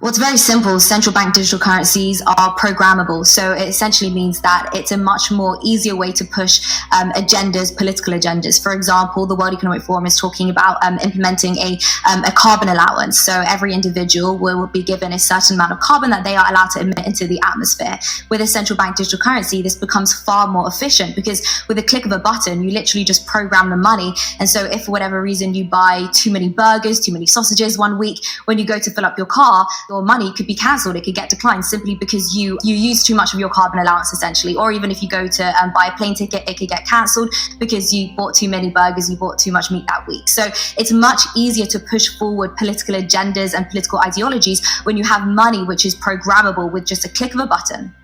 Well, it's very simple. Central bank digital currencies are programmable. So it essentially means that it's a much more easier way to push agendas, political agendas. For example, the World Economic Forum is talking about implementing a carbon allowance. So every individual will be given a certain amount of carbon that they are allowed to emit into the atmosphere. With a central bank digital currency, this becomes far more efficient because with a click of a button, you literally just program the money. And so if for whatever reason you buy too many burgers, too many sausages one week, when you go to fill up your car, your money could be cancelled, it could get declined simply because you use too much of your carbon allowance essentially. Or even if you go to buy a plane ticket, it could get cancelled because you bought too many burgers, you bought too much meat that week. So it's much easier to push forward political agendas and political ideologies when you have money which is programmable with just a click of a button.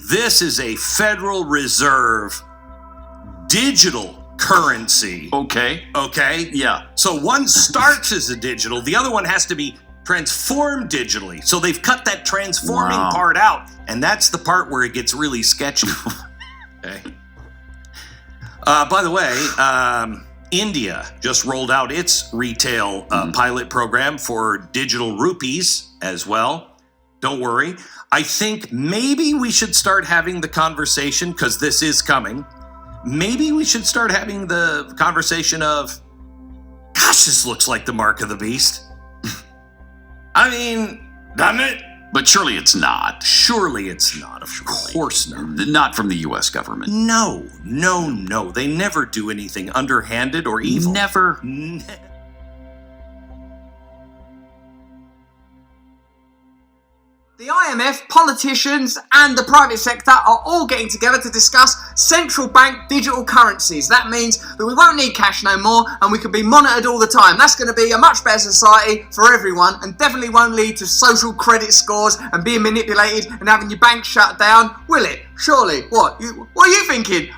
This is a Federal Reserve digital currency. Okay. Yeah. So one starts as a digital, the other one has to be transformed digitally. So they've cut that transforming part out, and that's the part where it gets really sketchy. Okay. By the way, India just rolled out its retail pilot program for digital rupees as well. Don't worry. I think maybe we should start having the conversation, because this is coming. Maybe we should start having the conversation of, gosh, this looks like the mark of the beast. I mean, doesn't it? But surely it's not. Surely it's not. Of course not. Not from the U.S. government. No. They never do anything underhanded or evil. Never. The IMF, politicians, and the private sector are all getting together to discuss central bank digital currencies. That means that we won't need cash no more and we can be monitored all the time. That's going to be a much better society for everyone and definitely won't lead to social credit scores and being manipulated and having your bank shut down, will it? Surely. What are you thinking?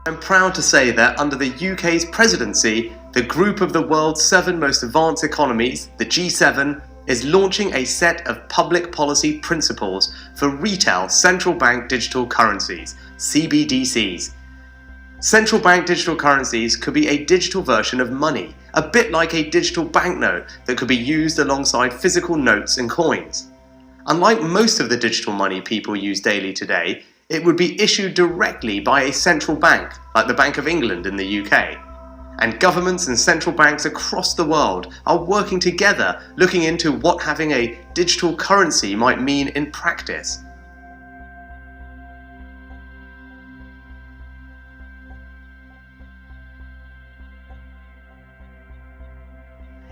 I'm proud to say that under the UK's presidency, the group of the world's 7 most advanced economies, the G7, is launching a set of public policy principles for retail central bank digital currencies, CBDCs. Central bank digital currencies could be a digital version of money, a bit like a digital banknote that could be used alongside physical notes and coins. Unlike most of the digital money people use daily today, it would be issued directly by a central bank, like the Bank of England in the UK. And governments and central banks across the world are working together looking into what having a digital currency might mean in practice.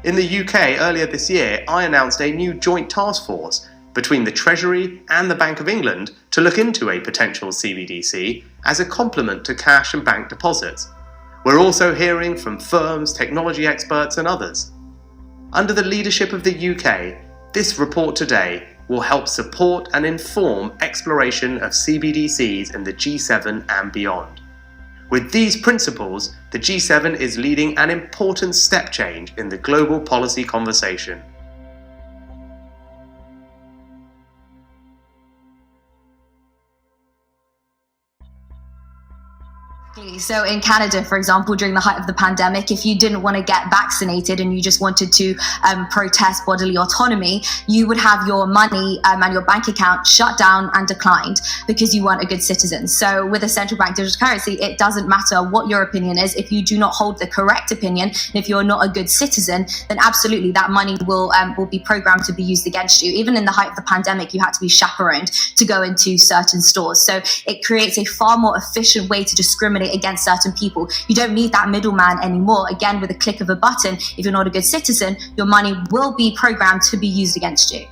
In the UK earlier this year, I announced a new joint task force between the Treasury and the Bank of England to look into a potential CBDC as a complement to cash and bank deposits. We're also hearing from firms, technology experts and others. Under the leadership of the UK, this report today will help support and inform exploration of CBDCs in the G7 and beyond. With these principles, the G7 is leading an important step change in the global policy conversation. So in Canada, for example, during the height of the pandemic, if you didn't want to get vaccinated and you just wanted to protest bodily autonomy, you would have your money and your bank account shut down and declined because you weren't a good citizen. So with a central bank digital currency, it doesn't matter what your opinion is. If you do not hold the correct opinion, and if you're not a good citizen, then absolutely that money will be programmed to be used against you. Even in the height of the pandemic, you had to be chaperoned to go into certain stores. So it creates a far more efficient way to discriminate against certain people. You don't need that middleman anymore. Again, with a click of a button, if you're not a good citizen, your money will be programmed to be used against you.